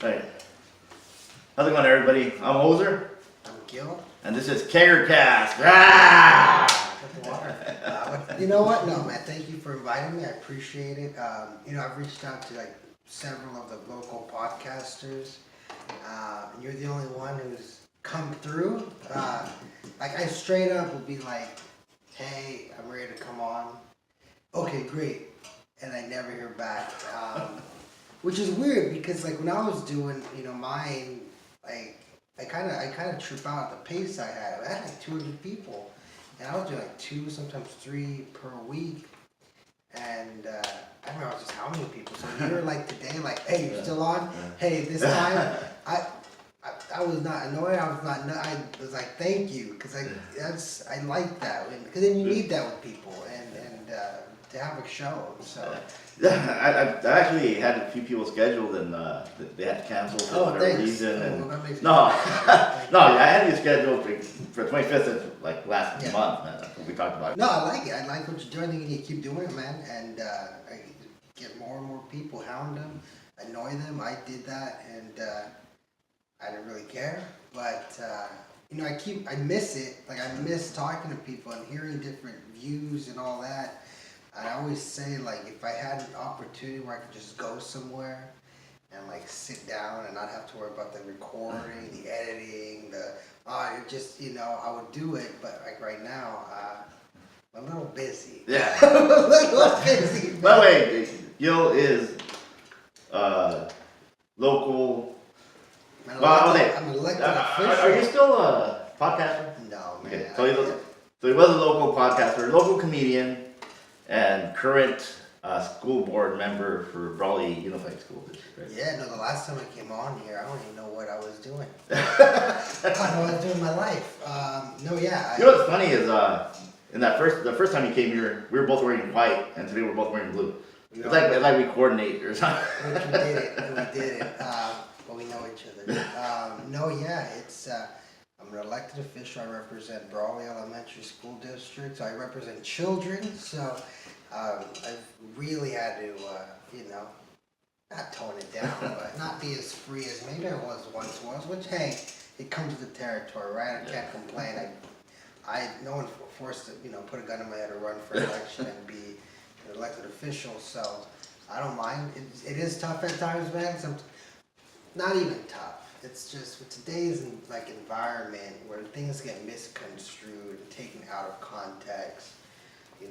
Hey, how's it going, everybody? I'm Hoser, I'm Gil. and this is Keggercast. Ah! You know what? No, man. Thank you for inviting me. I appreciate it. I've reached out to like several of the local podcasters. And you're the only one who's come through. I straight up would be like, "Hey, I'm ready to come on." Okay, great. And I never hear back. Which is weird because like when I was doing, mine, like I kind of trip out at the pace I had. I had like 200 people, and I was doing like 2, sometimes 3 per week. And I don't know just how many people. So you were like today, like, hey, you're still on? Hey, this time, I was not annoyed. I was like, thank you, because I like that, because then you need that with people and to have a show. So. Yeah, I actually had a few people scheduled, and they had to cancel for whatever reason. And Well, that makes no, I had you scheduled for 25th of like last month, man. That's what we talked about. No, I like it. I like what you're doing. I think you need to keep doing it, man. And I get more and more people, hound them, annoy them. I did that, and I didn't really care. But I miss it. Like I miss talking to people and hearing different views and all that. I always say, like, if I had an opportunity where I could just go somewhere and like sit down and not have to worry about the recording, the editing, I would do it. But like right now, I'm a little busy. Yeah. I'm a little busy. By the way, Gil is local. I'm an elected official. Are you still a podcaster? No, man. Okay. So he was a local podcaster, local comedian, and current school board member for Brawley Unified School District. Right? Yeah, no, the last time I came on here, I don't even know what I was doing. I don't know what I was doing in my life. You know what's funny is the first time you came here, we were both wearing white, and today we're both wearing blue. It's like we coordinate or something. We did it. But we know each other. It's. I'm an elected official. I represent Brawley Elementary School District. So I represent children. So I've really had to, not tone it down, but not be as free as maybe I once was. Which, hey, it comes with the territory, right? I can't complain. No one forced to, put a gun in my head or run for election and be an elected official. So I don't mind. It is tough at times, man. Not even tough. It's just with today's environment where things get misconstrued and taken out of context.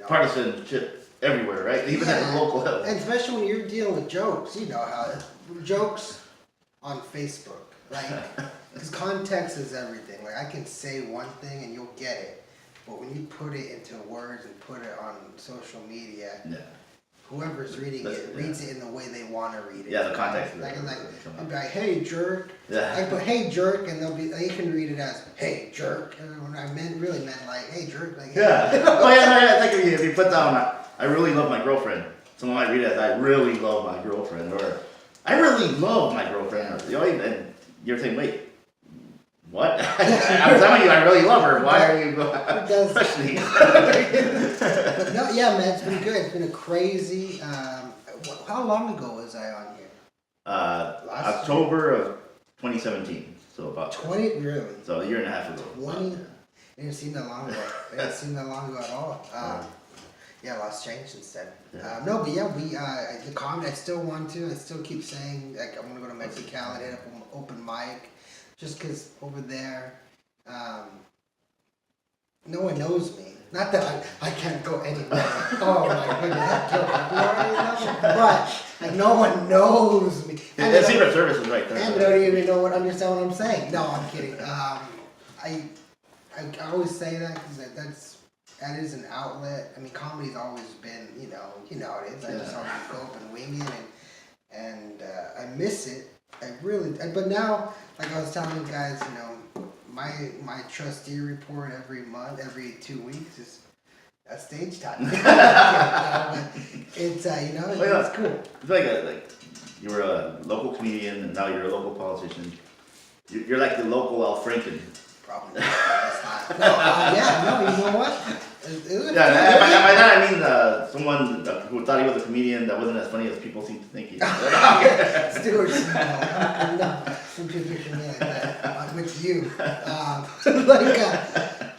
Partisanship everywhere, right? Even at the local level. And especially when you're dealing with jokes, how jokes on Facebook, because context is everything. Like I can say one thing and you'll get it, but when you put it into words and put it on social media. Yeah. Whoever's reading it reads it in the way they want to read it. Yeah, the context. I'll be like, hey jerk. Yeah. I put hey jerk, and they can read it as hey jerk. And when I really meant like hey jerk, like yeah. Hey. It's like if you put down I really love my girlfriend. Someone might read it as I really love my girlfriend, or I really love my girlfriend, or and you're saying wait. What? I'm telling you, I really love her. Why are you questioning? But no, yeah, man, it's been good. It's been a crazy. How long ago was I on here? October of 2017. So about 20, really? So a year and a half ago. 20. It didn't seem that long ago. It didn't seem that long ago at all. A lot's changed since then. Yeah. The comedy. I still want to. I still keep saying like I'm gonna go to Mexico and hit up an open mic. Just because over there, no one knows me. Not that I can't go anywhere. Oh my goodness, but no one knows me. The Secret Service is right there. And they don't even understand what I'm saying. No, I'm kidding. I always say that because that is an outlet. I mean, comedy's always been, how it is. I just always go up and wing it, and I miss it. But now, like I was telling you guys, my trustee report every 2 weeks is a stage time. It's it's cool. It's like you were a local comedian and now you're a local politician. You're like the local Al Franken. Probably not. That's not. No, you know what? Yeah, and by that I mean someone who thought he was a comedian that wasn't as funny as people seem to think he is. Stewart, no, don't you picture me like that. I'm with you.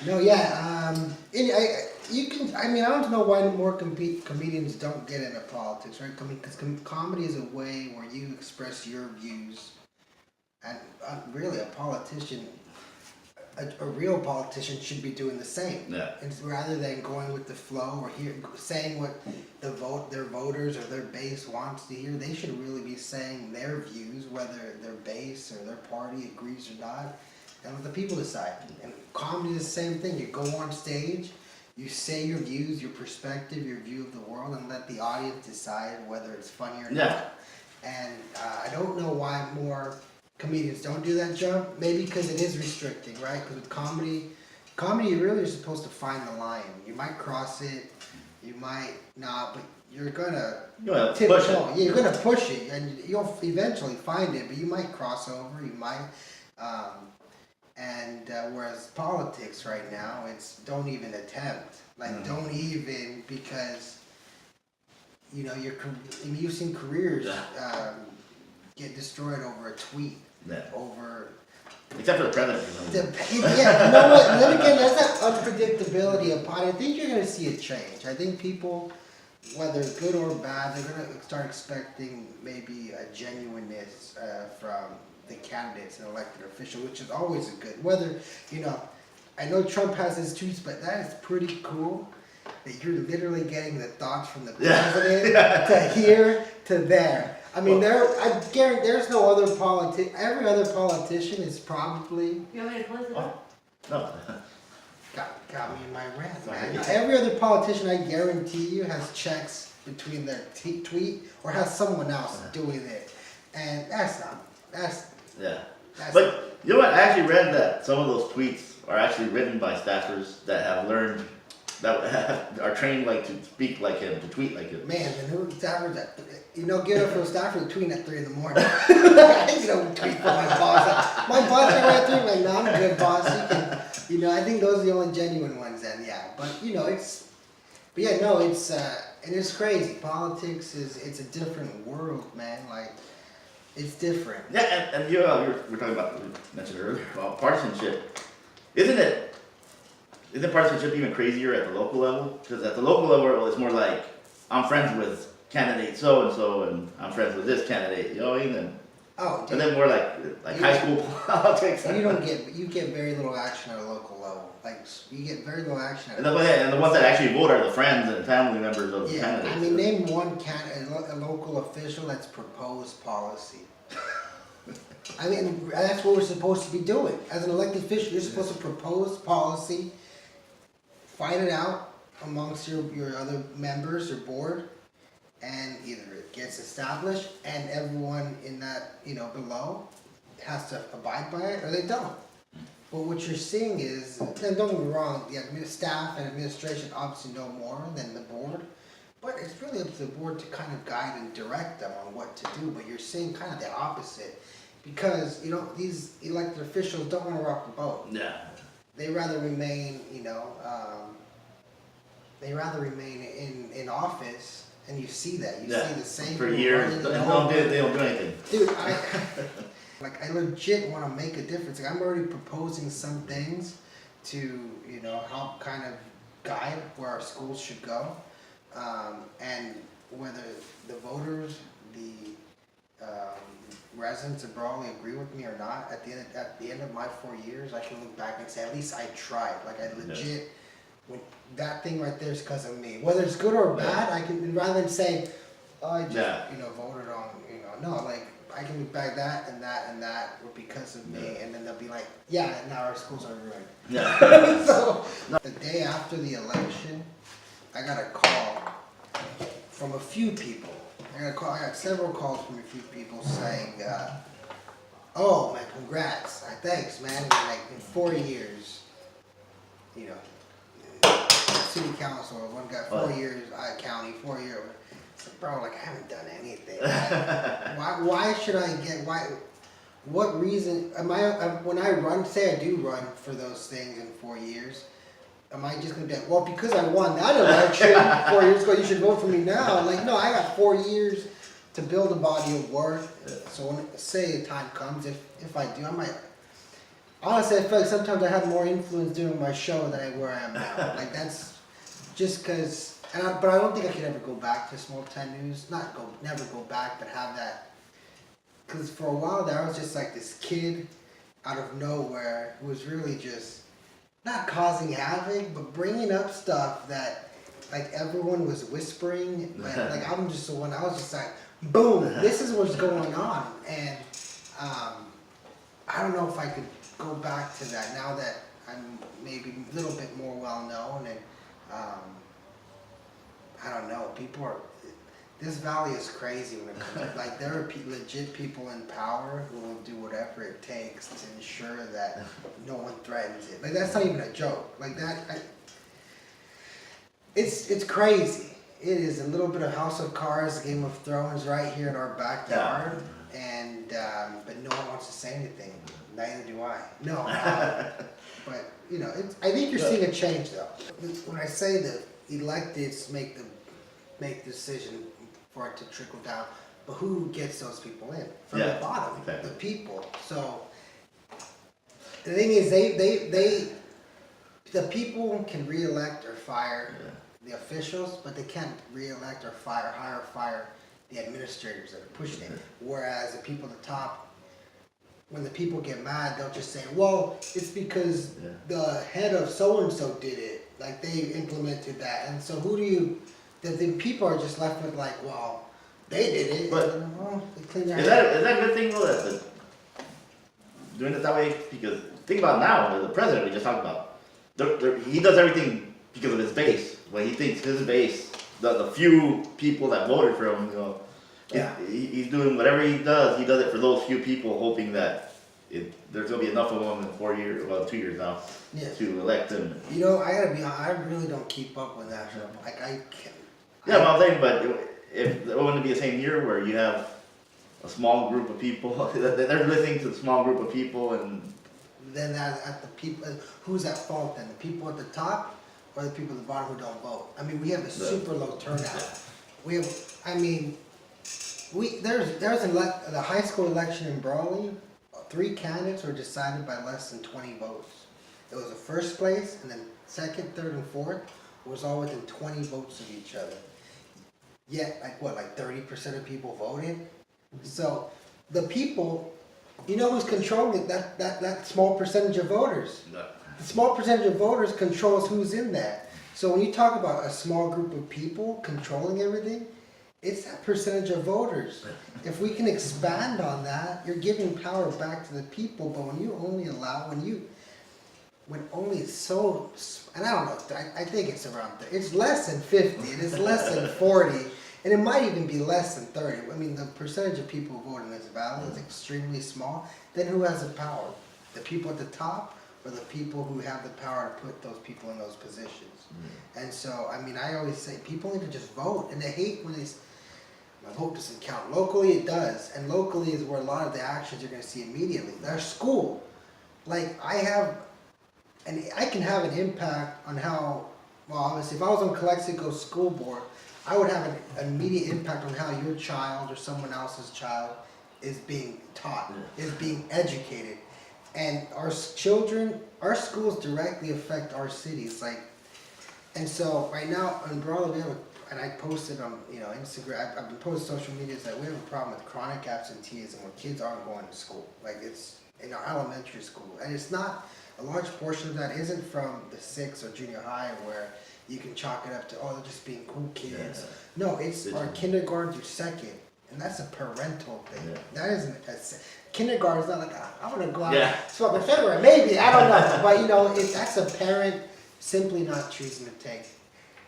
No, yeah. You can. I mean, I don't know why more comedians don't get into politics, right? Because comedy is a way where you express your views, and really, a politician. A real politician should be doing the same. Yeah. And rather than going with the flow or saying what their voters or their base wants to hear, they should really be saying their views, whether their base or their party agrees or not, and let the people decide. And comedy is the same thing. You go on stage, you say your views, your perspective, your view of the world, and let the audience decide whether it's funny or not. And I don't know why more comedians don't do that job. Maybe because it is restricting, right? Because with comedy you really are supposed to find the line. You might cross it, you might not, but you're gonna push it. Yeah, you're gonna push it, and you'll eventually find it. But you might cross over. You might, whereas politics right now, it's don't even attempt. Like don't even, because you've seen careers get destroyed over a tweet. Yeah. Over. Except for the president. Yeah, you know what? Then again, that's that unpredictability of politics. I think you're going to see a change. I think people, whether good or bad, they're going to start expecting maybe a genuineness from the candidates and elected officials, which is always a good. Whether, I know Trump has his tweets, but that is pretty cool. That you're literally getting the thoughts from the president to here to there. I mean, I guarantee there's no other every other politician is probably. You want me to close it up? No. Got me in my rant, man. Every other politician, I guarantee you, has checks between their tweet or has someone else doing it, and that's. Yeah. But you know what? I actually read that some of those tweets are actually written by staffers that have learned. That are trained to speak like him, to tweet like him. Man, the new staffers give it for a staffer tweeting at 3 in the morning. Tweet for my boss. My boss came right through, like, no, I'm a good boss. You can, I think those are the only genuine ones then, yeah. But, and it's crazy. Politics it's a different world, man. Like, it's different. Yeah, and we're talking about, you mentioned earlier, about partisanship. Isn't partisanship even crazier at the local level? Because at the local level, it's more like, I'm friends with candidate so-and-so, and I'm friends with this candidate, and then more like high school politics. You get very little action at a local level. Like, you get very little action and the ones that actually vote are the friends and family members of the candidates. I mean, name one a local official that's proposed policy. I mean, that's what we're supposed to be doing. As an elected official, you're supposed to propose policy, fight it out amongst your other members, your board, and either it gets established and everyone in that, below has to abide by it, or they don't. But what you're seeing is, and don't get me wrong, the staff and administration obviously know more than the board, but it's really up to the board to kind of guide and direct them on what to do. But you're seeing kind of the opposite, because, these elected officials don't want to rock the boat. Yeah. They rather remain, in office, and you see that. You see the same for years. They don't do anything. Dude, I legit want to make a difference. Like, I'm already proposing some things to, help kind of guide where our schools should go, and whether the voters, the residents of Brawley agree with me or not. At the end of my 4 years, I can look back and say, at least I tried. Like, I legit, when that thing right there is because of me. Whether it's good or bad, I can, rather than say, oh, I just, voted on, no, like, I can look back that and that and that were because of me, and then they'll be like, yeah, now our schools are ruined. Yeah. So, the day after the election, I got a call from a few people. I got several calls from a few people saying, oh, man, congrats. Thanks, man. Like, in 4 years, city council, one got 4 years, county, 4 years. It's like, bro, like, I haven't done anything. Why should I get, what reason, when I run, say I do run for those things in 4 years, am I just gonna be like, well, because I won that election 4 years ago, you should vote for me now? Like, no, I got 4 years to build a body of work. So when, say the time comes, if I do, I might. Honestly, I feel like sometimes I have more influence doing my show than where I am now. Like that's just because. But I don't think I could ever go back to small town news. Never go back, but have that. Because for a while there, I was just like this kid out of nowhere who was really just not causing havoc, but bringing up stuff that like everyone was whispering. But like I'm just the one. I was just like, boom, this is what's going on, and I don't know if I could go back to that now that I'm maybe a little bit more well known and. I don't know. This valley is crazy when it comes to, like, there are legit people in power who will do whatever it takes to ensure that no one threatens it. Like, that's not even a joke. Like, it's crazy. It is a little bit of House of Cards, Game of Thrones right here in our backyard. And, but no one wants to say anything. Neither do I. No. But, you know, I think you're seeing a change, though. When I say that electeds make the decision for it to trickle down, but who gets those people in from the bottom? Exactly. The people. So the thing is, the people can re-elect or fire the officials, but they can't re-elect or hire or fire the administrators that are pushing it. Whereas the people at the top, when the people get mad, they'll just say, well, it's because the head of so-and-so did it. Like, they implemented that. And so the people are just left with like, well, they did it. But and, well, they cleaned their is that a good thing, though, that doing it that way? Because think about now, the president we just talked about, he does everything because of his base. When he thinks his base, the few people that voted for him, you know, he's doing whatever he does it for those few people, hoping that there's gonna be enough of them in 4 years, well, 2 years now, to elect him. You know, I gotta be honest, I really don't keep up with that. Like, I can't. Yeah, well, I'm saying, but if it wouldn't be the same here where you have a small group of people, they're listening to the small group of people, and then at the people, who's at fault then? The people at the top or the people at the bottom who don't vote? I mean, we have a super low turnout. We have, I mean, there's the high school election in Brawley, 3 candidates were decided by less than 20 votes. It was the first place, and then second, third, and fourth was all within 20 votes of each other. Yet, like 30% of people voted? So, the people, you know who's controlling it? That small percentage of voters. No. The small percentage of voters controls who's in there. So when you talk about a small group of people controlling everything, it's that percentage of voters. If we can expand on that, you're giving power back to the people, but when you only allow, when only so, and I don't know, I think it's around, it's less than 50, and it's less than 40, and it might even be less than 30. I mean, the percentage of people who vote in this valley is extremely small. Then who has the power? The people at the top, or the people who have the power to put those people in those positions? And so, I mean, I always say people need to just vote, and they hate when my vote doesn't count. Locally it does, and locally is where a lot of the actions you're going to see immediately. Their school, like I can have an impact on how, well, obviously if I was on Calexico school board, I would have an immediate impact on how your child or someone else's child is being taught, is being educated. And our children, our schools directly affect our cities. Like, and so right now in Brawley, we have and I posted on Instagram, I've been posting social media that we have a problem with chronic absenteeism where kids aren't going to school. Like it's in our elementary school. And it's not, a large portion of that isn't from the 6th or junior high where you can chalk it up to, oh, they're just being cool kids. Yeah. No, it's our kindergarten through 2nd. And that's a parental thing. Yeah. That isn't kindergarten is not like, I want to go out swap in February. Maybe, I don't know. But that's a parent simply not choosing to take.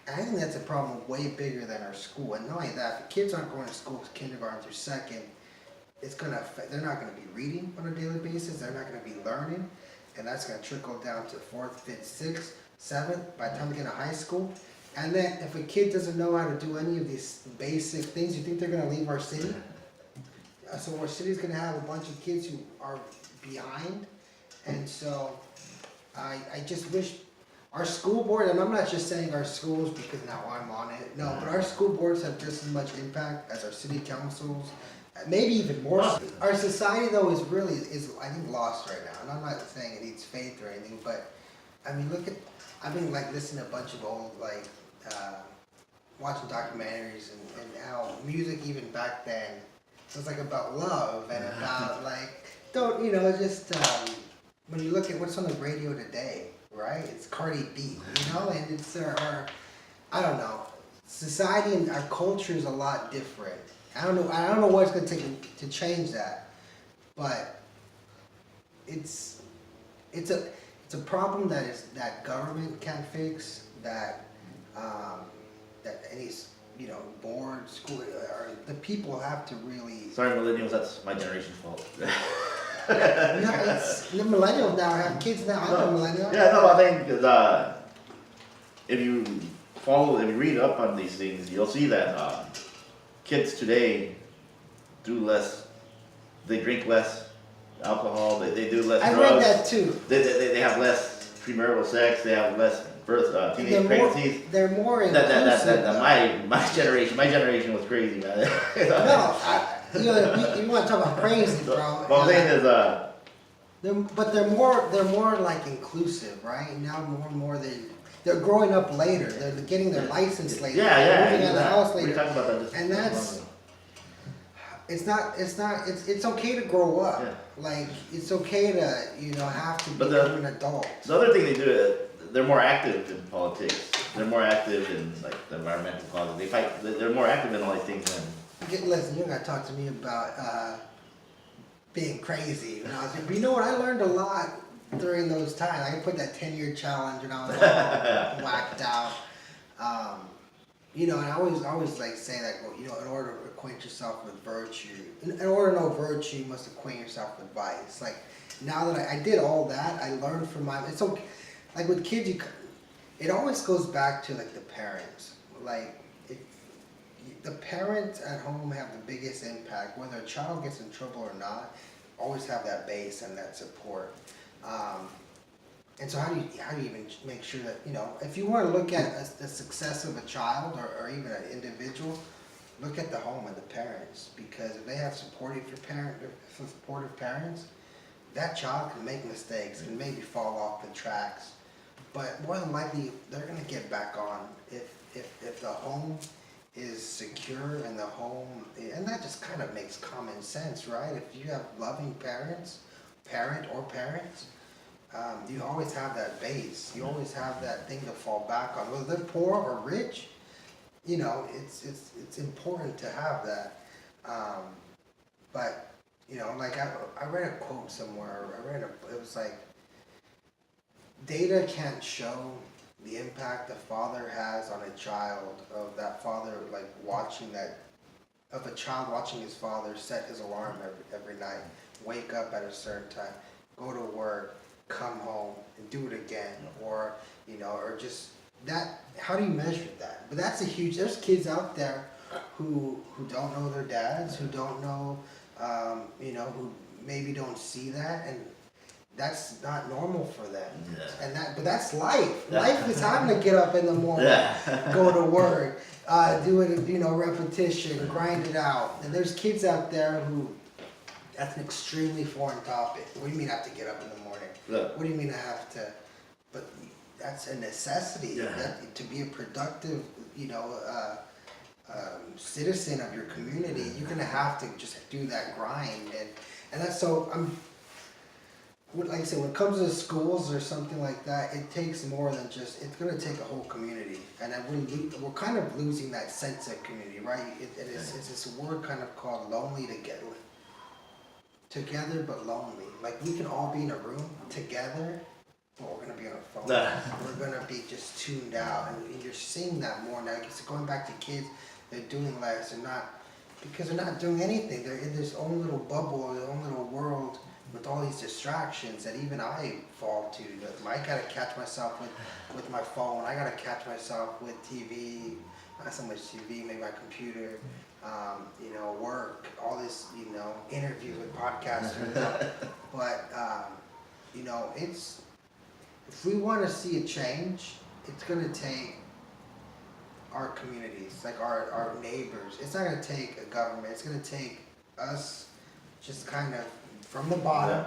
And I think that's a problem way bigger than our school. And not only that, if kids aren't going to school kindergarten through 2nd, it's going to affect, they're not going to be reading on a daily basis. They're not going to be learning. And that's going to trickle down to 4th, 5th, 6th, 7th by the time they get to high school. And then if a kid doesn't know how to do any of these basic things, you think they're going to leave our city? So our city's going to have a bunch of kids who are behind. And so I just wish, our school board, and I'm not just saying our schools because now I'm on it. No, but our school boards have just as much impact as our city councils, maybe even more. Our society though is I think lost right now, and I'm not saying it needs faith or anything, but I mean I've been like listening to a bunch of old like watching documentaries and how music even back then was like about love and about like just when you look at what's on the radio today, right? It's Cardi B, and it's our I don't know. Society and our culture is a lot different. I don't know what it's gonna take to change that, but it's a problem that government can't fix, that any board, school, or the people have to really. Sorry, millennials, that's my generation's fault. No, it's the millennials now have kids now. I'm a millennial. Yeah, no, I think because if you read up on these things, you'll see that kids today do less. They drink less alcohol. They do less drugs. I read that too. They have less premarital sex. They have less teenage pregnancies. They're more inclusive. My generation was crazy, man. No, you want to talk about crazy, bro? What I'm saying is, they're more like inclusive, right? Now more and more they're growing up later. They're getting their license later. Yeah, moving out of the house later. We talked about that just and that's. It's okay to grow up. Yeah. Like it's okay to have to become an adult. The other thing they do, they're more active in politics. They're more active in like the environmental causes. They fight. They're more active in all these things than. Listen, you gotta talk to me about being crazy when I was. But you know what? I learned a lot during those times. I put that 10-year challenge, and I was all whacked out. And I always like say that, in order to acquaint yourself with virtue, in order to know virtue, you must acquaint yourself with vice. Like, now that I did all that, I learned from it's okay, like with kids, it always goes back to like the parents. Like, the parents at home have the biggest impact, whether a child gets in trouble or not, always have that base and that support. And so how do you even make sure that, if you want to look at the success of a child or even an individual, look at the home and the parents, because if they have supportive parents, that child can make mistakes and maybe fall off the tracks, but more than likely they're going to get back on if the home is secure and the home, and that just kind of makes common sense, right? If you have loving parents, you always have that base. You always have that thing to fall back on. Whether they're poor or rich, it's important to have that. But like I read a quote somewhere. It was like, data can't show the impact a father has on a child, of that father like of a child watching his father set his alarm every night, wake up at a certain time, go to work, come home and do it again, or just that. How do you measure that? But that's there's kids out there who don't know their dads, who don't know, who maybe don't see that, and that's not normal for them. Yeah. But that's life. Yeah. Life is having to get up in the morning, go to work, do it, repetition, grind it out. And there's kids out there who, that's an extremely foreign topic. What do you mean I have to get up in the morning? Yeah. What do you mean I have to? But that's a necessity. Yeah. To be a productive, citizen of your community, you're gonna have to just do that grind, and that's so. Like I said, when it comes to schools or something like that, it takes more than just. It's gonna take a whole community, and we're kind of losing that sense of community, right? It's this word kind of called lonely together. Together but lonely. Like we can all be in a room together, but we're gonna be on our phone. We're gonna be just tuned out, and you're seeing that more now. It's going back to kids, they're doing less. Because they're not doing anything. They're in this own little bubble, their own little world with all these distractions that even I fall to. I gotta catch myself with my phone. I gotta catch myself with TV. Not so much TV, maybe my computer. Work, all this, interviews with podcasters, but, it's if we want to see a change, it's gonna take our communities, like our neighbors. It's not gonna take a government. It's gonna take us, just kind of from the bottom,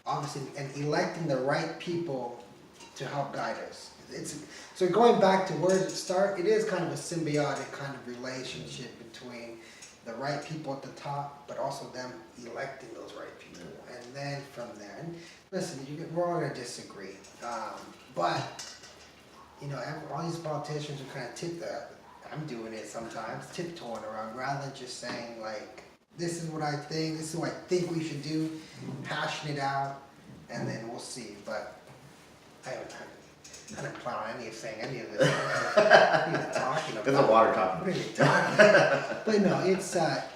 obviously, and electing the right people to help guide us. So going back to where does it start? It is kind of a symbiotic kind of relationship between the right people at the top, but also them electing those right people, and then from there. And listen, we're all gonna disagree, but you know, all these politicians are kind of I'm doing it sometimes, tiptoeing around, rather than just saying like, this is what I think, this is what I think we should do, hashing it out, and then we'll see. But I didn't plan on saying any of this. What are you talking about? There's a water talking. What are you talking about? But no, it's, I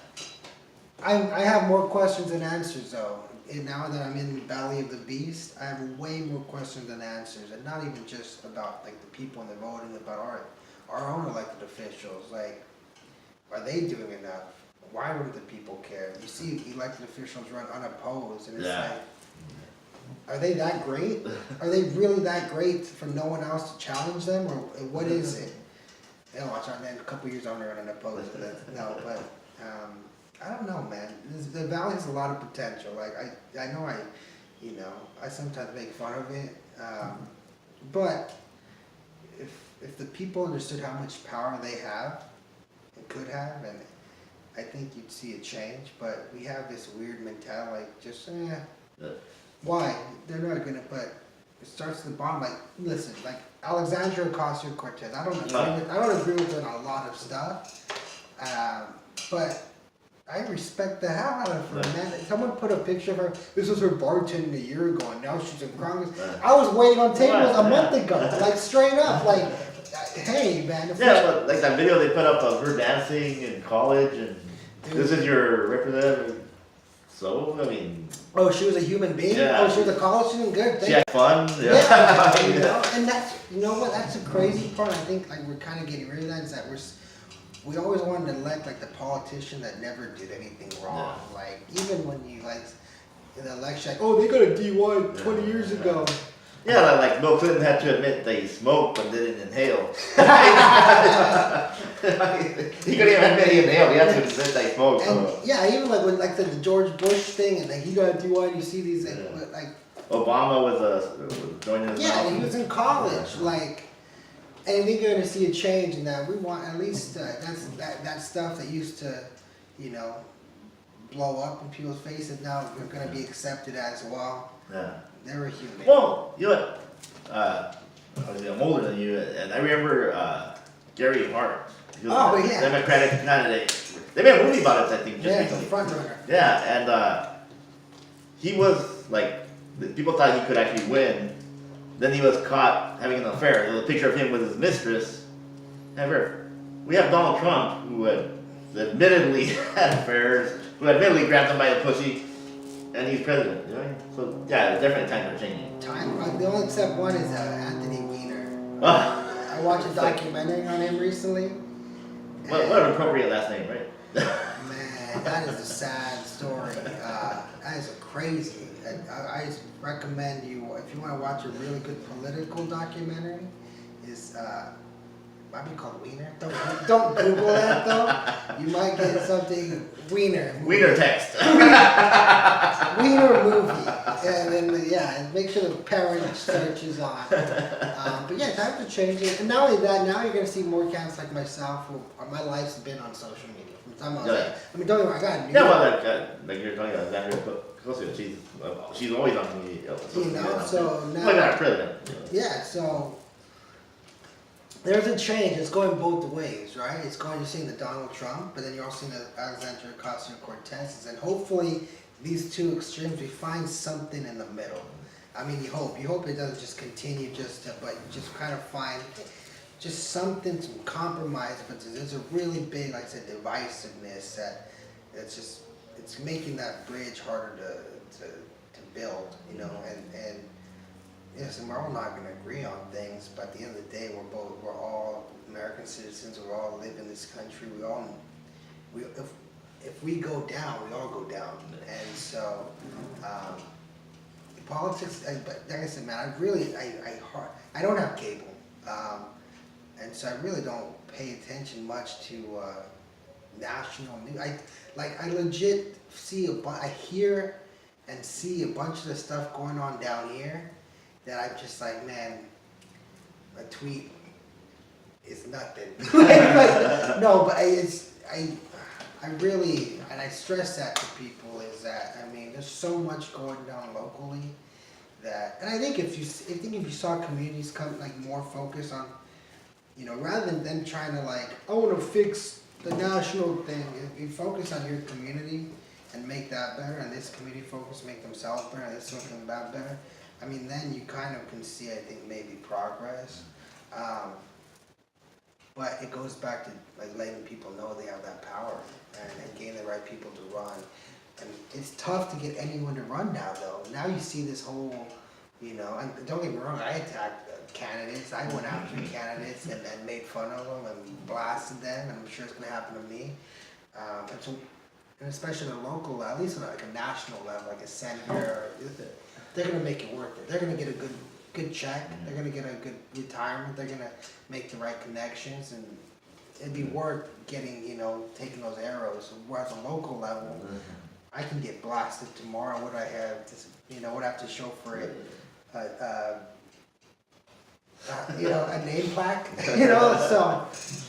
have more questions than answers though. And now that I'm in the belly of the beast, I have way more questions than answers. And not even just about like the people and the voting, about our own elected officials. Like, are they doing enough? Why wouldn't the people care? You see elected officials run unopposed, and it's like, are they that great? Are they really that great for no one else to challenge them, or what is it? You know, in a couple of years I'm gonna run unopposed. No, but I don't know, man. The Valley has a lot of potential. Like I know I sometimes make fun of it, but if the people understood how much power they have and could have, and I think you'd see a change. But we have this weird mentality, like just why? They're not gonna. But it starts at the bottom. Like, listen, like Alexandria Ocasio-Cortez. I don't agree with her on a lot of stuff, but I respect the hell out of her, man. Someone put a picture of her. This was her bartending a year ago, and now she's in Congress. I was waiting on tables a month ago, like straight up, like, hey, man. But like that video they put up of her dancing in college, and this is your representative. So, I mean. Oh, she was a human being? Yeah. Oh, she was a college student? Good. She had fun. Yeah. You know? And that's, you know what, that's the crazy part. I think like we're kind of getting rid of that, is that we always wanted to elect like the politician that never did anything wrong. Yeah. Like, even when you like, in the election, like, oh, they got a DUI 20 years ago. Yeah, like Bill Clinton had to admit that he smoked but didn't inhale. He couldn't even admit he inhaled. He had to admit that he smoked. And yeah, even like when like the George Bush thing, and like he got a DUI, and you see these like Obama was joining his mouth. He was in college, like. And I think you're going to see a change in that. We want at least that stuff that used to, you know, blow up in people's faces. Now we're going to be accepted as well. Yeah. They're a human. Well, you know what? I'm older than you, and I remember Gary Hart. He was a Democratic candidate. They made a movie about it, I think, just recently. Front runner. Yeah, and he was like, people thought he could actually win. Then he was caught having an affair. There was a picture of him with his mistress. However, we have Donald Trump, who had admittedly had affairs, who admittedly grabbed him by the pussy, and he's president. You know? So yeah, definitely times are changing. The only except one is Anthony Weiner. I watched a documentary on him recently. What an appropriate last name, right? Man, that is a sad story. That is crazy. I recommend you, if you want to watch a really good political documentary, is might be called Wiener. Don't Google that though. You might get something Wiener. Wiener text. Wiener movie, and then make sure the parent search is on. But yeah, times are changing, and not only that, now you're gonna see more cats like myself who my life's been on social media. From the time I was I mean, don't get me wrong, I got a new like you're talking about Xander. She's always on TV. You know, so now. Like our president. Yeah, so there's a change. It's going both ways, right? It's going, you're seeing the Donald Trump, but then you're also seeing the Alexandria Ocasio-Cortez, and hopefully these two extremes, we find something in the middle. I mean, you hope it doesn't just continue but you just kind of find just something, some compromise, but there's a really big, like I said, divisiveness it's making that bridge harder to build, you know, and yes, and we're all not going to agree on things, but at the end of the day, we're all American citizens. We all live in this country. If we go down, we all go down, and so politics, but like I said, man, I don't have cable, and so I really don't pay attention much to national news. I legit I hear and see a bunch of the stuff going on down here that I'm just like, man, a tweet is nothing. No, but I really, and I stress that to people, is that, I mean, there's so much going down locally that, and I think if you saw communities come, like, more focus on, rather than them trying to, like, I want to fix the national thing, if you focus on your community and make that better, and this community focus make themselves better, and this one that better, I mean, then you kind of can see, I think, maybe progress. But it goes back to, like, letting people know they have that power and getting the right people to run. And it's tough to get anyone to run now, though. Now you see this whole, and don't get me wrong, I attacked candidates. I went after candidates and made fun of them and blasted them, and I'm sure it's going to happen to me. And especially at a local level, at least on like a national level, like a senator, they're going to make it worth it. They're going to get a good check. They're going to get a good retirement. They're going to make the right connections, and it'd be worth getting, taking those arrows. Whereas a local level, I can get blasted tomorrow. What do I have to, what I have to show for it? A name plaque. So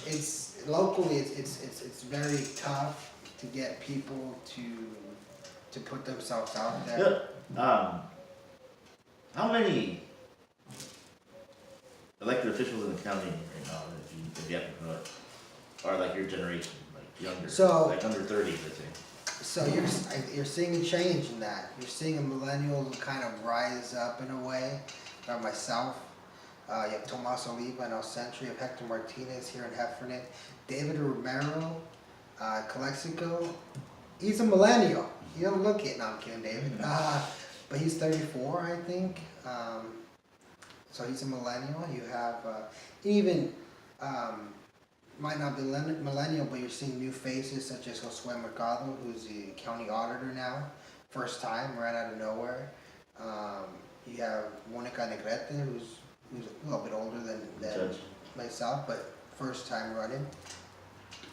it's locally, it's very tough to get people to put themselves out there. Yeah. How many elected officials in the county right now, if you happen to know it, are like your generation, like younger, like under 30, let's say? So you're seeing a change in that. You're seeing a millennial kind of rise up in a way. Myself, you have Tomas Oliva in El Centro, you have Hector Martinez here in Heffernan, David Romero, Calexico. He's a millennial. You don't look it. No, I'm kidding, David. But he's 34, I think. So he's a millennial. You have even might not be millennial, but you're seeing new faces such as Josue Mercado, who's the county auditor now, first time, right out of nowhere. You have Monica Negrete, who's a little bit older than myself, but first time running.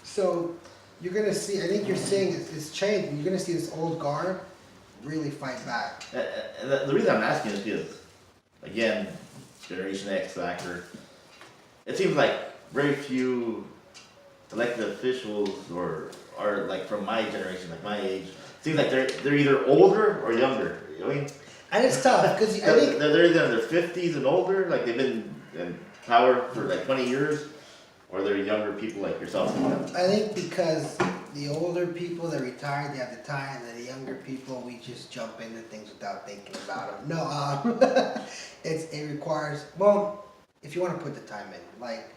So you're gonna see. I think you're seeing it's change. You're gonna see this old guard really fight back. And the reason I'm asking is because, again, Generation X factor. It seems like very few elected officials are like from my generation, like my age. It seems like they're either older or younger. You know what I mean? And it's tough because I think they're either in their 50s and older, like they've been in power for like 20 years, or they're younger people like yourself. I think because the older people, they're retired, they have the time, and the younger people, we just jump into things without thinking about them. No, it requires, well, if you want to put the time in, like,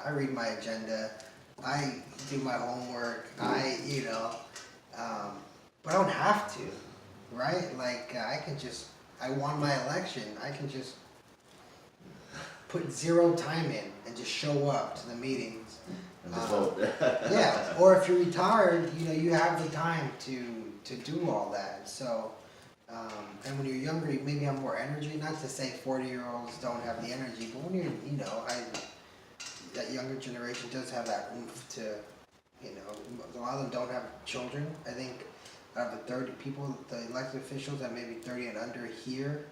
I read my agenda, I do my homework, but I don't have to, right? Like, I won my election, I can just put zero time in and just show up to the meetings. And just vote. Yeah, or if you're retired, you have the time to do all that. So, and when you're younger, you maybe have more energy. Not to say 40-year-olds don't have the energy, but when you're, that younger generation does have that oomph to, a lot of them don't have children. I think out of the 30 people, the elected officials that maybe 30 and under here,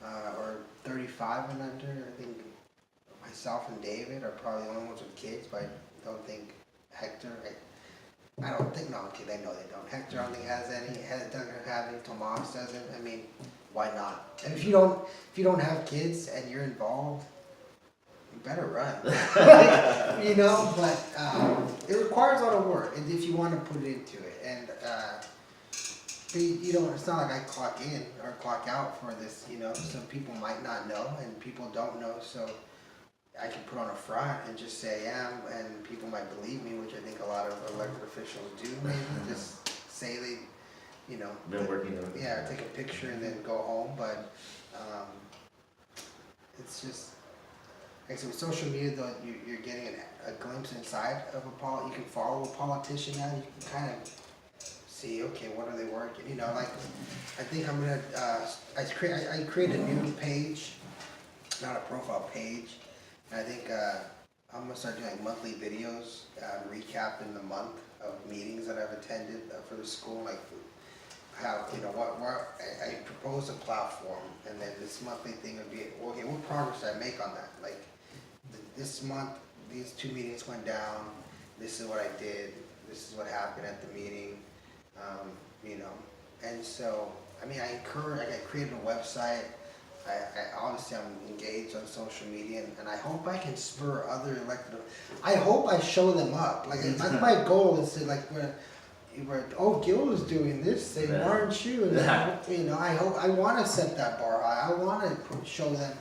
or 35 and under, I think myself and David are probably the only ones with kids, but I don't think Hector, I don't think, no, okay, they know they don't. Hector, I don't think doesn't have any, Tomas doesn't, I mean, why not? And if you don't have kids and you're involved, you better run. But it requires a lot of work, and if you want to put it into it, and it's not like I clock in or clock out for this, some people might not know, and people don't know, so I can put on a front and just say I am, and people might believe me, which I think a lot of elected officials do, maybe, just say they, been working on it. Yeah, take a picture and then go home, but it's just, like I said, with social media, though, you're getting a glimpse inside of you can follow a politician now, you can kind of see, okay, what are they working, you know, like, I think I'm gonna, I create a new page, not a profile page, and I think, I'm gonna start doing like monthly videos, recapping the month of meetings that I've attended for the school, like how, you know, I proposed a platform, and then this monthly thing would be, okay, what progress did I make on that? Like, this month, these 2 meetings went down, this is what I did, this is what happened at the meeting, you know, and so, I mean, I created a website, obviously I'm engaged on social media, and I hope I can spur other elected, I hope I show them up, like, that's my goal, is to, like, oh, Gil is doing this thing, aren't you? And, you know, I want to set that bar high, I want to show them,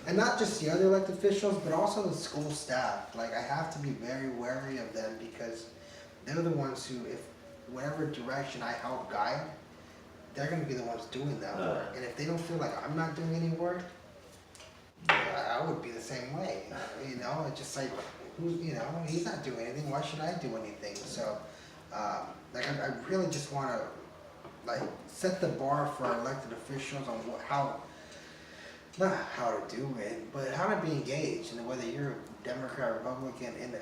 and not just the other elected officials, but also the school staff, like, I have to be very wary of them, because they're the ones who, if whatever direction I help guide, they're going to be the ones doing that work. And if they don't feel like I'm not doing any work, I would be the same way. You know, it's just like, you know, he's not doing anything, why should I do anything? So, like, I really just want to, like, set the bar for our elected officials on not how to do it, but how to be engaged, and whether you're Democrat, Republican, and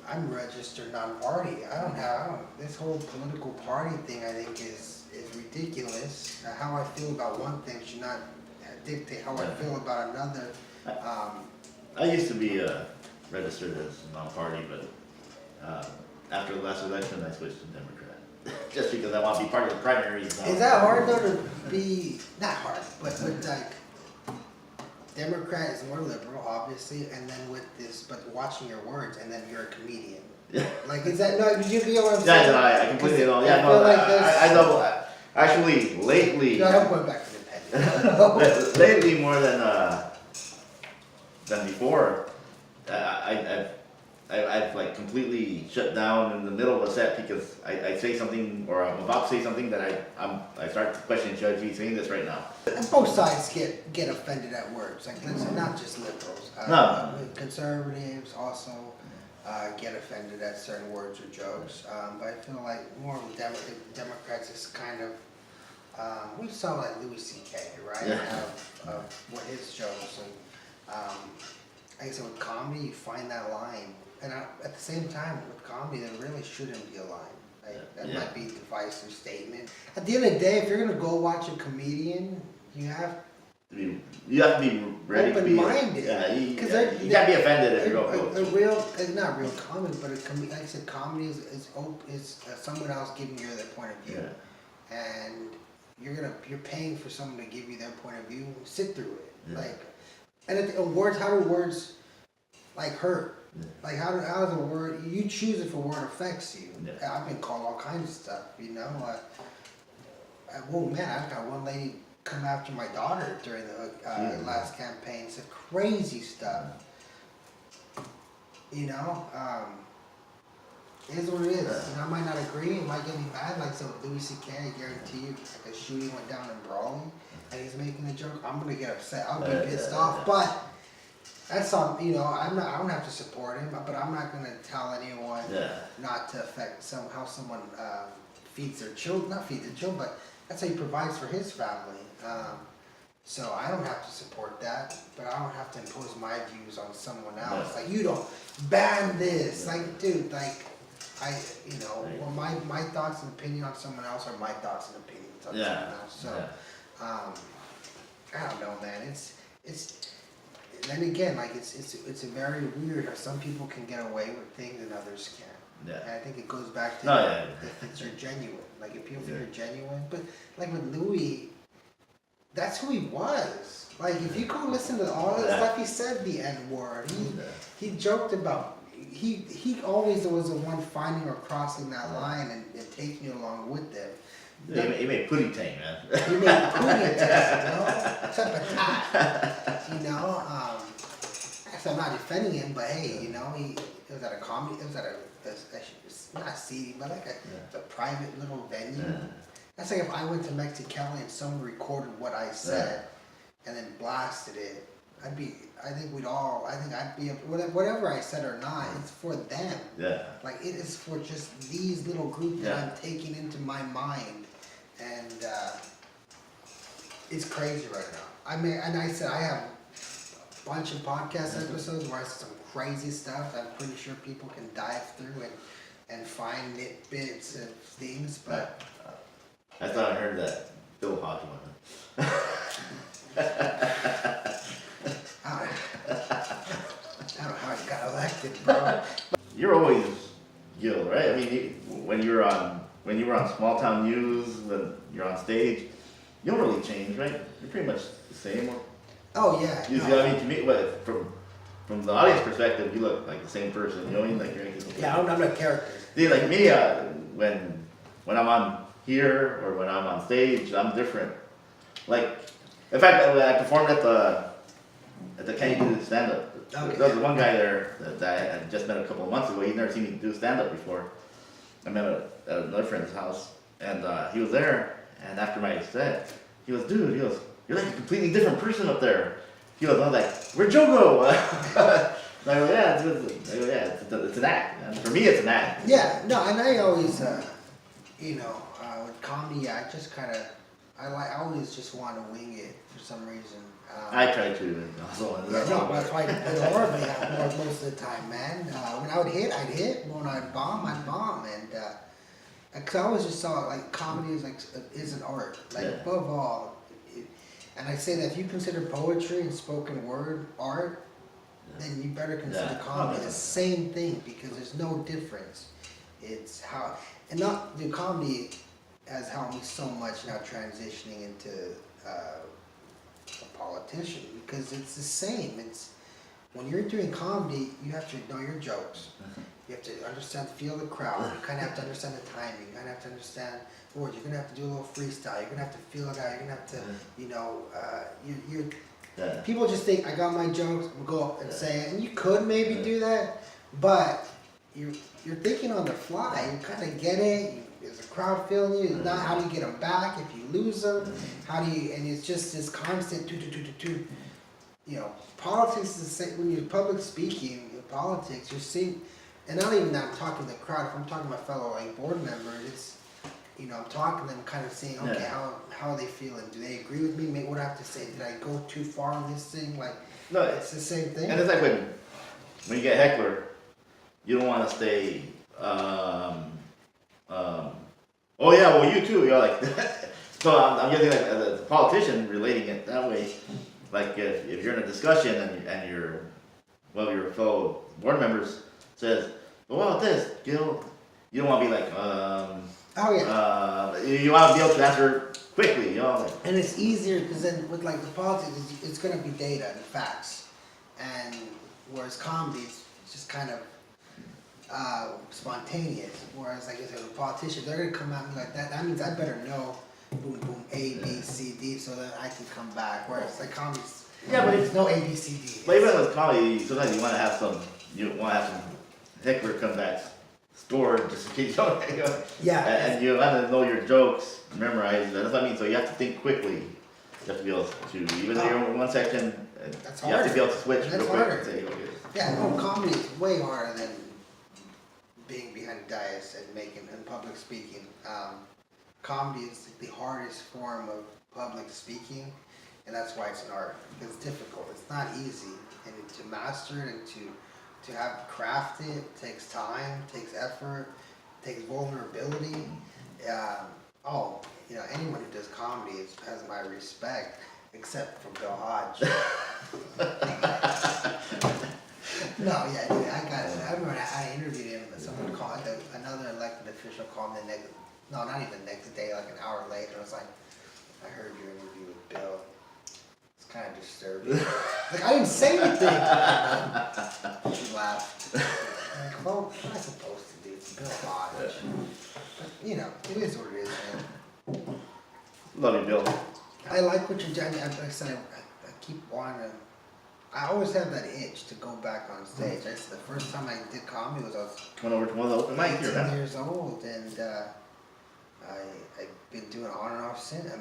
I'm registered non-party. This whole political party thing, I think, is ridiculous. How I feel about one thing should not dictate how I feel about another. I used to be registered as non-party, but after the last election, I switched to Democrat. Just because I want to be part of the primaries. Is that hard though to be, not hard, but like, Democrat is more liberal, obviously, and then with this, but watching your words, and then you're a comedian. Like, is that, no, did you get what I'm saying? Yeah, no, I completely know. Yeah, no, like I know. Actually, lately. No, I'm going back to the pen. Lately, more than before, I've like completely shut down in the middle of a set because I say something, or I'm about to say something that I start questioning, should I be saying this right now? And both sides get offended at words, like, listen, not just liberals. No. Conservatives also get offended at certain words or jokes, but I feel like more of the Democrats is kind of, we saw like Louis C.K., right? Yeah. Of what his jokes, and I guess with comedy you find that line, and at the same time with comedy there really shouldn't be a line. Like, that might be a divisive statement. At the end of the day, if you're gonna go watch a comedian, you have to be ready to be open-minded. you can't be offended if you go. Not real comedy, but like I said, comedy is someone else giving you their point of view, and you're paying for someone to give you their point of view. Sit through it, like, and how do words like hurt? Like, how does a word, you choose if a word affects you. I've been called all kinds of stuff, you know. Oh man, I've got one lady come after my daughter during the last campaign, said crazy stuff. You know, it is what it is. And I might not agree, it might get me mad. Like, so Louis C.K., I guarantee you, like a shooting went down in Brawley, and he's making a joke, I'm gonna get upset, I'll be pissed off, but that's all, you know, I don't have to support him, but I'm not gonna tell anyone not to affect how someone feeds their children, not feed their children, but that's how he provides for his family. So I don't have to support that, but I don't have to impose my views on someone else. Like, you don't ban this, like, dude, like, well, my thoughts and opinion on someone else are my thoughts and opinions on someone else. So, I don't know, man. It's then again, like, it's a very weird how some people can get away with things and others can't. And I think it goes back to if you're genuine. Like, if people think you're genuine, but like with Louis, that's who he was. Like, if you go listen to all the stuff he said, the N-word, he joked about. He always was the one finding or crossing that line and taking you along with them. He made pudding tang, man. He made pudding tang, you know? Except a tie. You know? Actually, I'm not defending him, but hey, you know, it was at a comedy, it was at not seedy, but like a private little venue. That's like if I went to Mexicali and someone recorded what I said and then blasted it I think I'd be, whatever I said or not, it's for them. Yeah. Like, it is for just these little groups that I'm taking into my mind. And, it's crazy right now. I mean, and I said I have a bunch of podcast episodes where I said some crazy stuff that I'm pretty sure people can dive through and find bits of things, but... I thought I heard that Bill Hodge one. I don't know how I got elected, bro. You're always Gil, right? I mean, when you were on Small Town News, when you're on stage, you don't really change, right? You're pretty much the same. Oh yeah. You see, I mean, to me, from the audience perspective, you look like the same person. You know what I mean? Like you're yeah, I'm not a character. See, like me, when I'm on here or when I'm on stage, I'm different. Like, in fact, when I performed at the Kennedy stand up. Okay. There was one guy there that I had just met a couple of months ago. He'd never seen me do stand up before. I met him at another friend's house, and he was there. And after my set, he goes, "Dude," "you're like a completely different person up there." I was like, "Where'd Joe go?" And I go, "Yeah, it's an act. And for me, it's an act." Yeah, no, and I always, with comedy, I just kind of, I always just want to wing it for some reason. I try to. Also, no, that's why I did horribly most of the time, man. When I would hit, I'd hit. When I'd bomb, and because I always just saw like comedy is an art, like above all. And I say that if you consider poetry and spoken word art, then you better consider comedy the same thing, because there's no difference. It's how, and not the comedy has helped me so much now transitioning into a politician, because it's the same. It's when you're doing comedy, you have to know your jokes. You have to understand, feel the crowd. You kind of have to understand the timing. You kind of have to understand the words. You're gonna have to do a little freestyle. You're gonna have to feel it out. You're gonna have to, people just think I got my jokes. We'll go up and say it, and you could maybe do that, but you're thinking on the fly. You kind of get it. Is the crowd feeling you? Not how do you get them back if you lose them? How do you? And it's just this constant politics is the same. When you're public speaking in politics, you're seeing, and not even that I'm talking to the crowd. If I'm talking to my fellow board members, it's, I'm talking to them, kind of saying, okay, how are they feeling? Do they agree with me? What do I have to say? Did I go too far on this thing? Like, no, it's the same thing. And it's like when you get a heckler, you don't want to stay. Oh yeah, well you too. You're like, so I'm getting like as a politician relating it that way. Like if you're in a discussion and your fellow board members says, "Well, what about this, Gil?" You don't want to be like, you want to be able to answer quickly, Like, and it's easier because then with like the politics, it's gonna be data and facts, and whereas comedy, it's just kind of spontaneous. Whereas like I said, a politician, they're gonna come at me like that. That means I better know, boom, boom, A, B, C, D, so that I can come back. Whereas like comedy, but it's no A, B, C, D. But even with comedy, sometimes you want to have some heckler come back stored just in case. And you have to know your jokes, memorize. That's what I mean. So you have to think quickly. You have to be able to, even though you're in one section, you have to be able to switch real quick and say, okay. Yeah, no, comedy is way harder than being behind a dais and making and public speaking. Comedy is the hardest form of public speaking, and that's why it's an art. It's difficult. It's not easy, and to master it and to have craft it takes time, takes effort, takes vulnerability. Anyone who does comedy has my respect, except for Bill Hodge. No, yeah, dude, I remember I interviewed him, and someone called, another elected official called me not even the next day, like an hour later. I was like, I heard your interview with Bill. It's kind of disturbing. Like, I didn't say anything. She laughed. Like, well, what am I supposed to do? It's Bill Hodge. But, it is what it is, man. Love you, Bill. I like what you're doing. Like I said, I keep wanting to. I always have that itch to go back on stage. The first time I did comedy was I was Went over to one of the open mics here, 18 years old, and I've been doing on and off since.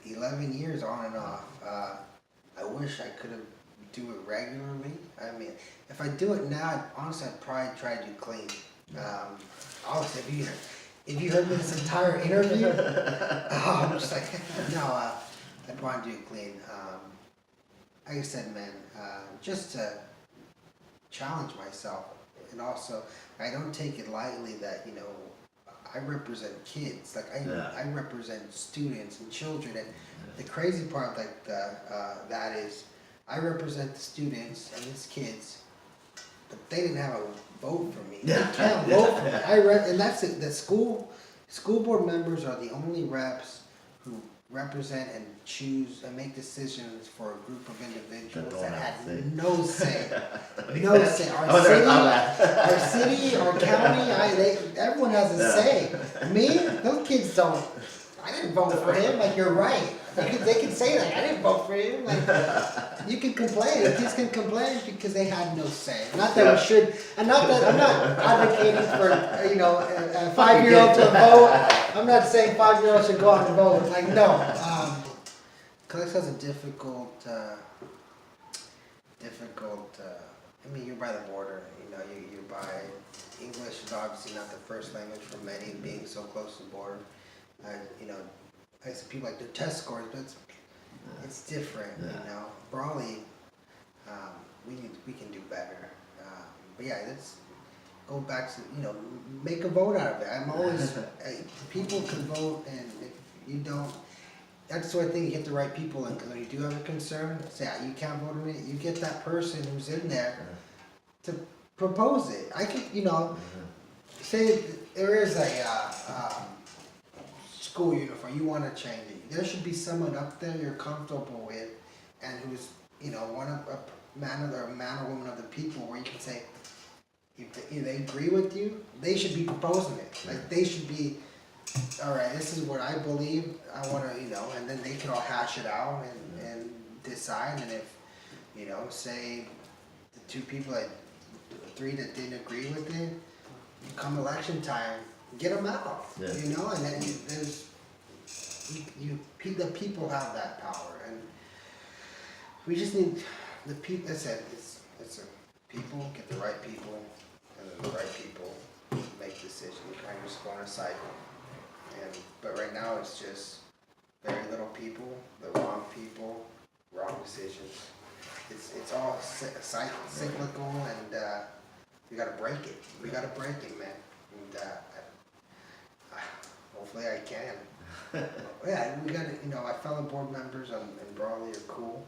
11 years on and off. I wish I could have do it regularly. I mean, if I do it now, honestly, I'd probably try to do clean. Honestly, if you heard me this entire interview, I'm just like, no, I'd want to do it clean. Like I said, man, just to challenge myself, and also I don't take it lightly that I represent kids, like I represent students and children, and the crazy part like that is I represent the students and these kids, but they didn't have a vote for me. They can't vote for me. And that's it. The school board members are the only reps who represent and choose and make decisions for a group of individuals that had no say. No say. Our city, our county, everyone has a say. Me, those kids don't. I didn't vote for him. Like, you're right. They can say that. I didn't vote for him. Like, you can complain. The kids can complain because they had no say. Not that we should, and not that I'm not advocating for a 5-year-old to vote. I'm not saying 5-year-olds should go out and vote. Like, no. Columbus has a difficult. I mean, you're by the border. You're by. English is obviously not the first language for many, being so close to the border. I see people like their test scores, but it's different. Brawley, we can do better. But yeah, let's go back to make a vote out of it. I'm always people can vote, and if you don't, that's the sort of thing you get the right people in. Because when you do have a concern, say you can't vote on it. You get that person who's in there to propose it. I could say there is a school uniform, you want to change it. There should be someone up there you're comfortable with, and who's a man or woman of the people, where you can say if they agree with you, they should be proposing it. Like, they should be, all right, this is what I believe. I want to, and then they can all hash it out and decide. And if say the 2 people that 3 that didn't agree with it, come election time, get them out, and then the people have that power, and we just need the people. I said it's a people, get the right people, and then the right people make decisions. We kind of just go on a cycle, but right now it's just very little people, the wrong people, wrong decisions. It's all cyclical, and we gotta break it. We gotta break it, man. And hopefully I can. Yeah, we gotta, our fellow board members and Brawley are cool.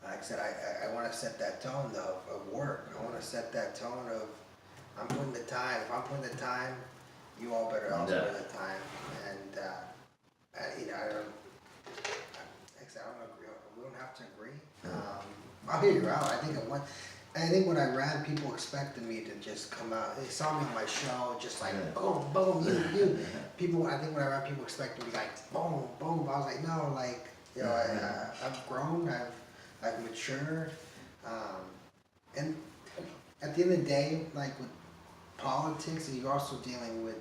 Like I said, I want to set that tone though of work. I want to set that tone of I'm putting the time. If I'm putting the time, you all better also put the time. And I don't. Like I said, I don't agree. We don't have to agree. I'll hear you out. I think when I ran, people expected me to just come out. They saw me on my show, just like boom, boom, you. People, I think when I ran, people expected me like boom, boom. But I was like, no, like I've grown, I've matured, and at the end of the day, like with politics, you're also dealing with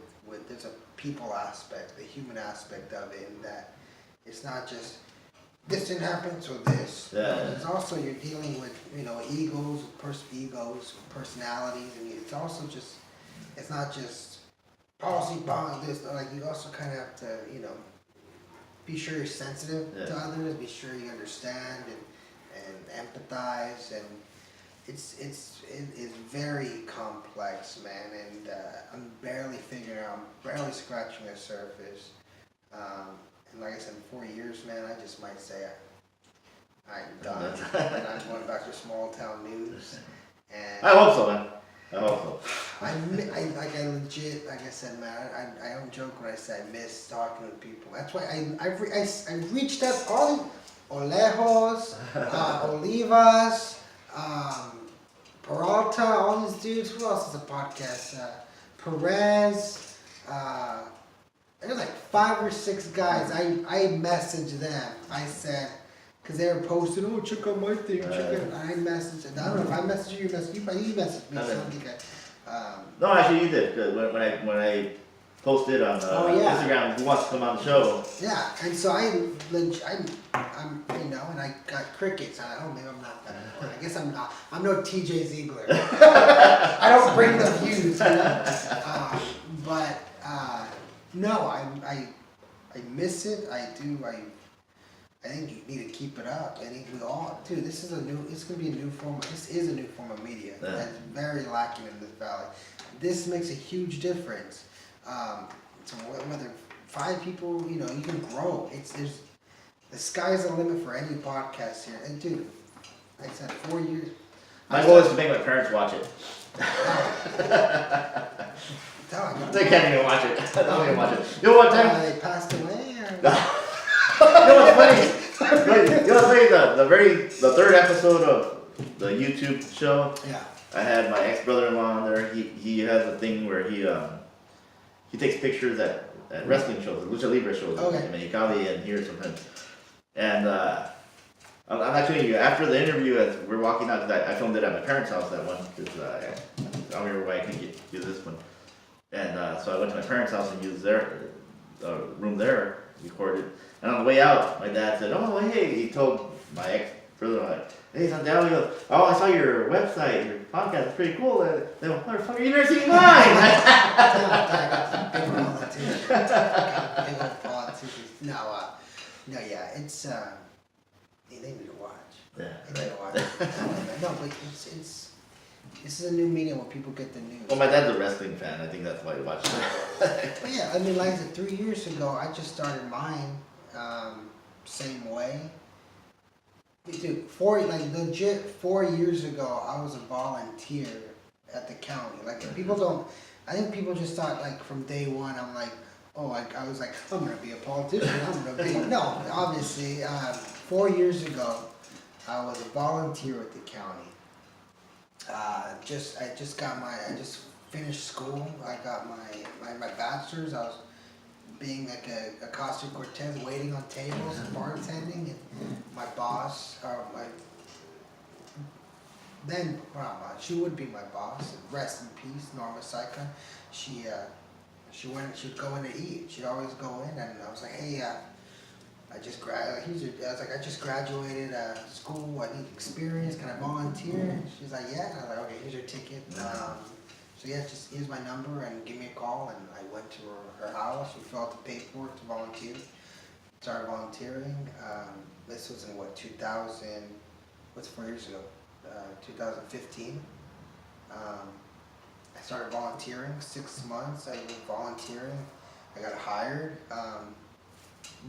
there's a people aspect, the human aspect of it, and that it's not just. This didn't happen, so this. It's also you're dealing with egos, personalities, and it's also just it's not just policy behind this. Like, you also kind of have to be sure you're sensitive to others, be sure you understand and empathize, and it's very complex, man. And I'm barely scratching the surface. And like I said, in 4 years, man, I just might say I'm done. And I'm going back to small town news. And I hope so, man. I hope so. I legit, like I said, man, I don't joke when I say I miss talking to people. That's why I reached out all Olejos, Olivas, Peralta, all these dudes. Who else is a podcast? Perez. There's like 5 or 6 guys. I messaged them. I said, because they were posting, oh, check out my thing. I messaged them. I don't know if I messaged you, you messaged me. So no, actually you did. When I posted on Instagram who wants to come on the show. Yeah, and so I'm and I got crickets. Maybe I'm not that important. I guess I'm not. I'm no TJ Ziegler. I don't bring the views, no, I miss it. I do. I think you need to keep it up. I think we all, dude. It's gonna be a new form. This is a new form of media that's very lacking in this valley. This makes a huge difference. So whether 5 people, you can grow. The sky's the limit for any podcast here. And dude, like I said, 4 years. My goal is to make my parents watch it. They can't even watch it. They don't even watch it. You know what time? They passed away. You know what's funny? The third episode of the YouTube show. Yeah. I had my ex-brother-in-law on there. He has a thing where he takes pictures at wrestling shows, lucha libre shows, in Mexicali and here sometimes. And I'm not kidding you. After the interview, as we're walking out, because I filmed it at my parents' house, that one, because I don't remember why I couldn't use this one. And so I went to my parents' house and used their room there, recorded. And on the way out, my dad said, "Oh, hey," he told my ex-brother, "Hey, Santiago," he goes, "Oh, I saw your website, your podcast, it's pretty cool." And they go, "Motherfucker, you never seen mine!" It's they need to watch. Yeah, they need to watch. No, but this is a new medium where people get the news. Well, my dad's a wrestling fan. I think that's why he watched it. But yeah, I mean, like I said, 3 years ago, I just started mine, same way. Dude, 4 years ago, I was a volunteer at the county. Like, I think people just thought, like, from day one, I'm like, I was like, I'm gonna be a politician, no, obviously, 4 years ago, I was a volunteer at the county. I just finished school. I got my bachelor's. I was being like a Costa Cortez, waiting on tables and bartending, and my boss, she would be my boss. Rest in peace, Norma Saika. She would go in to eat. She'd always go in, and I was like, "Hey, I just graduated school. I need experience. Can I volunteer?" She's like, "Yeah." And I was like, "Okay, here's your ticket." So yeah, just here's my number and give me a call. And I went to her house. We filled out the paperwork to volunteer. Started volunteering. This was in 2000. What's 4 years ago? 2015. I started volunteering. 6 months. I was volunteering. I got hired.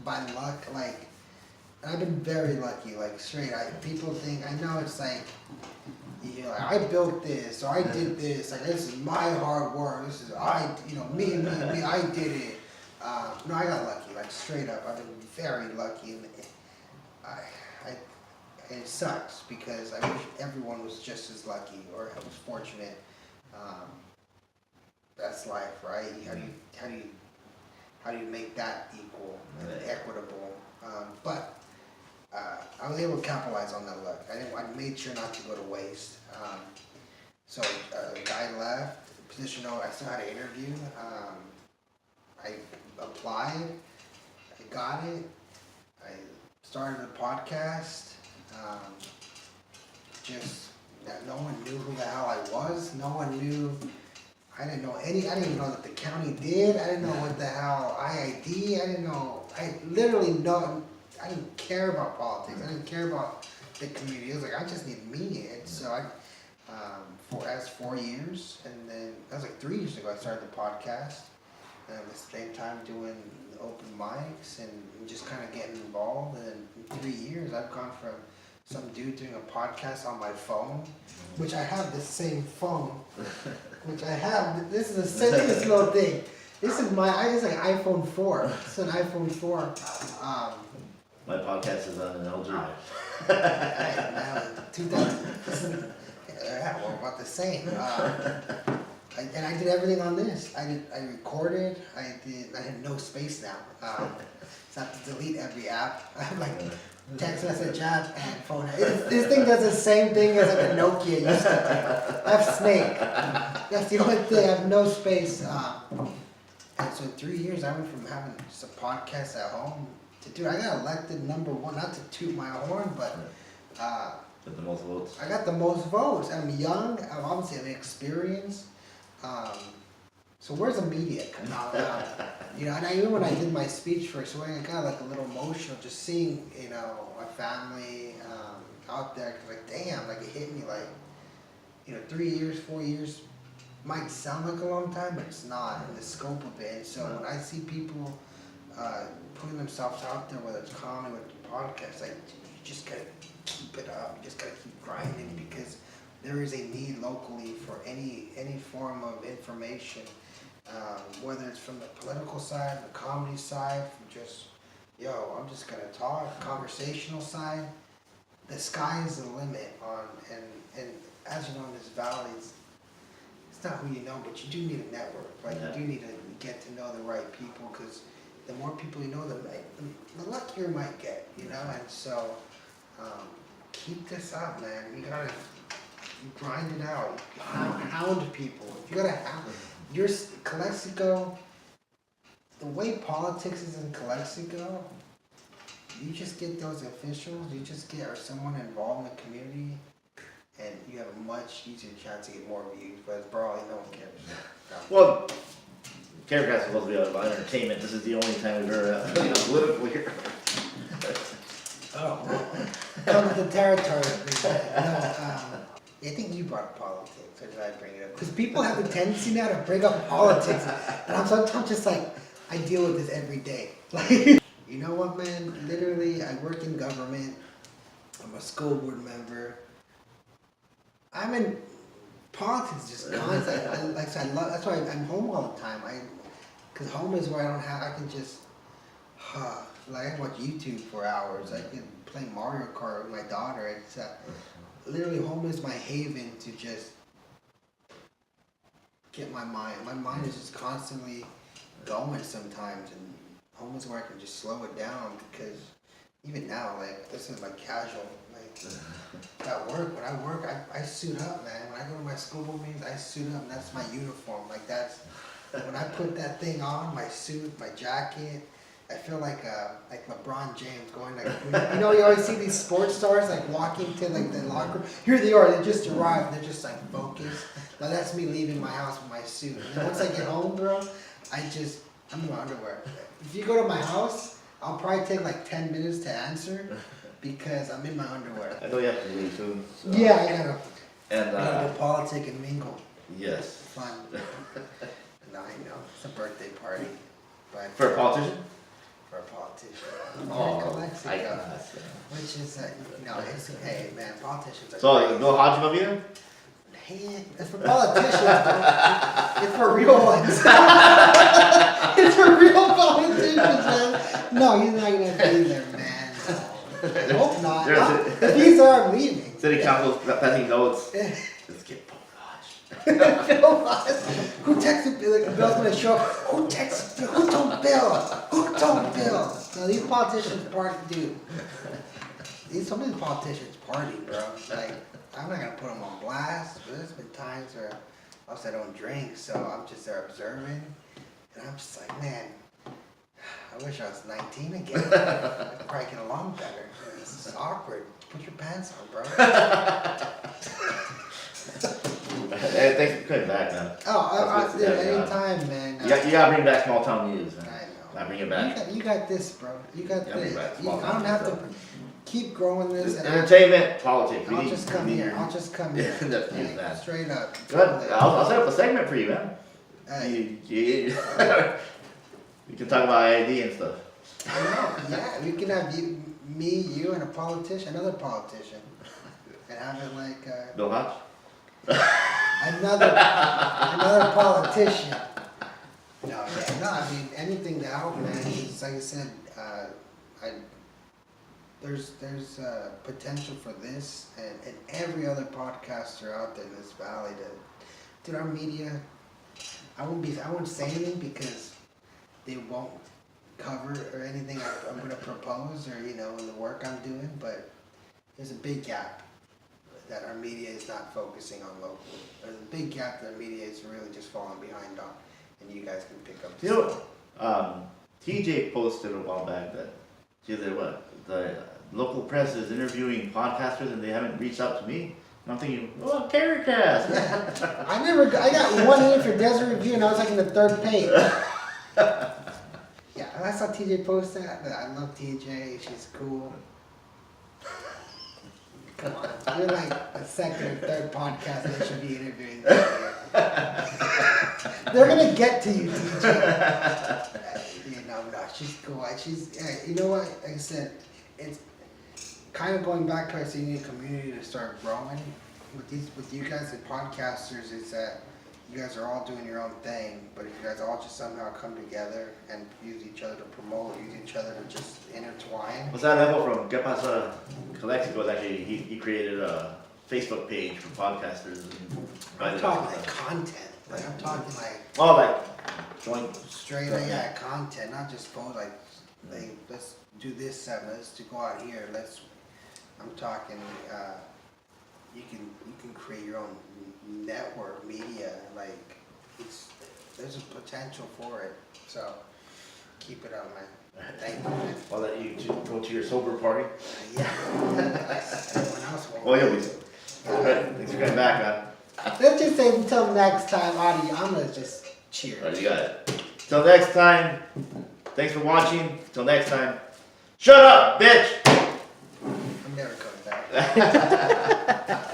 By luck, like, I've been very lucky, like, straight. People think, I know it's like, I built this, or I did this, like, this is my hard work, this is, me, I did it. No, I got lucky, like, straight up. I've been very lucky, and it sucks, because I wish everyone was just as lucky, or was fortunate. That's life, right? How do you make that equal and equitable? But I was able to capitalize on that luck. I made sure not to go to waste. So a guy left, the position, I still had an interview. I applied, I got it. I started a podcast. No one knew who the hell I was. No one knew. I didn't even know that the county did. I didn't know what the hell IID. I didn't know. I didn't care about politics. I didn't care about the community. I was like, I just need me. And so that's 4 years, and then that was like 3 years ago. I started the podcast, and at the same time doing open mics and just kind of getting involved. And in 3 years, I've gone from some dude doing a podcast on my phone, which I have the same phone, which I have. This is the silliest little thing. This is it's like iPhone 4. It's an iPhone 4. My podcast is on an LG. 2000. Yeah, we're about the same. And I did everything on this. I recorded. I had no space now. So I have to delete every app. I have like text message app and phone. This thing does the same thing as like a Nokia used to do. I have Snake. That's the only thing. I have no space. And so So in 3 years, I went from having just a podcast at home to, dude, I got elected #1, not to toot my horn, but With the most votes. I got the most votes. I'm young, I'm obviously have experience. So where's the media? You know, and even when I did my speech first, I got like a little emotional just seeing, you know, my family out there. Cause like, damn, like it hit me like, you know, 3 years, 4 years might sound like a long time, but it's not in the scope of it. And so when I see people putting themselves out there, whether it's comedy or podcasts, like you just gotta keep it up. You just gotta keep grinding because there is a need locally for any form of information. Whether it's from the political side, the comedy side, from just, yo, I'm just gonna talk, conversational side, the sky is the limit on, and as you know in this valley, it's not who you know, but you do need a network, like you do need to get to know the right people, because the more people you know, the luckier you might get, you know, and so, keep this up, man, you grind it out, hound people, you gotta hound. Your Calexico, the way politics is in Calexico, you just get those officials, you just get or someone involved in the community, and you have a much easier chance to get more views. But broadly, no one cares. Well, Keggercast is supposed to be about entertainment. This is the only time we've ever had political here. Oh, well, come with the territory. No, I think you brought up politics, or did I bring it up? Because people have the tendency now to bring up politics, and I'm sometimes just like, I deal with this every day. Like, you know what, man? Literally, I work in government. I'm a school board member. I'm in politics just constant. Like, so I love. That's why I'm home all the time. Because home is where I can just, like I can watch YouTube for hours. I can play Mario Kart with my daughter. It's literally home is my haven to just get my mind. My mind is just constantly going sometimes, and home is where I can just slow it down because even now, like this is like casual. Like at work, when I work, I suit up, man. When I go to my school board meetings, I suit up, and that's my uniform. Like that's when I put that thing on, my suit, my jacket. I feel like LeBron James going like, you know, you always see these sports stars like walking to like the locker room. Here they are, they just arrived, they're just like focused. Now that's me leaving my house with my suit. And then once I get home, bro, I'm in my underwear. If you go to my house, I'll probably take like 10 minutes to answer because I'm in my underwear. I know you have to leave soon. So. Yeah, I gotta go politic and mingle. Yes. Fun. No, I know, it's a birthday party. But for a politician? For a politician. I guess. Which is, no, it's, hey, man, politicians are So, Bill Hodge will be there? Hey, it's for politicians, bro. It's for real ones. It's for real politicians, man. No, he's not gonna be there, man. I hope not. If he's there, I'm leaving. City Council's passing notes. Let's get Bill Hodge. Who texted Bill? Like, Bill's gonna show up. Who texted Bill? Who told Bill? Who told Bill? No, these politicians party, dude. Some of these politicians party, bro. Like, I'm not gonna put them on blast, but there's been times where I don't drink, so I'm just there observing, and I'm just like, man, I wish I was 19 again. I'd probably get along better. This is awkward. Put your pants on, bro. Hey, thanks for coming back, man. Dude, anytime, man. You gotta bring back small town news, man. I know. Gotta bring it back. You got this, bro. You got this. I don't have to keep growing this. And entertainment, politics. I'll just come here. Straight up. Good. I'll set up a segment for you, man. You can talk about ID and stuff. I know. Yeah, we can have me, you, and another politician, and have it like Bill Hodge. another politician. No, I mean anything to help, man. It's like I said, there's potential for this and every other podcaster out there in this valley. Dude, our media, I won't say anything because they won't cover or anything I'm going to propose or in the work I'm doing. But there's a big gap that our media is not focusing on locally. There's a big gap that our media is really just falling behind on, and you guys can pick up. TJ posted a while back that she said, what, the local press is interviewing podcasters and they haven't reached out to me. And I'm thinking, oh, Keggercast. I got one in for Desert Review and I was like in the third page. Yeah, I saw TJ post that. I love TJ. She's cool. Come on, you're like a second or third podcast that should be interviewing. They're gonna get to you, TJ. No, she's cool. You know what? Like I said, it's kind of going back to our senior community to start growing with you guys and podcasters. Is that you guys are all doing your own thing, but if you guys all just somehow come together and use each other to promote, use each other to just intertwine. Was that level from Gil Rebollar Collectibles? Actually, he created a Facebook page for podcasters. I'm talking like content. Like I'm talking like. Oh, like joint. Straight yeah, content, not just phone. Like, let's do this set. Let's go out here. I'm talking. You can create your own network media. Like there's a potential for it. So keep it up, man. Thank you, man. I'll let you go to your sober party. Yeah. Everyone else won't. Oh, you'll be sober. All right. Thanks for coming back, man. Let's just say until next time, Audie. I'm gonna just cheer. All right, you got it. Till next time. Thanks for watching. Till next time. Shut up, bitch. I'm never coming back.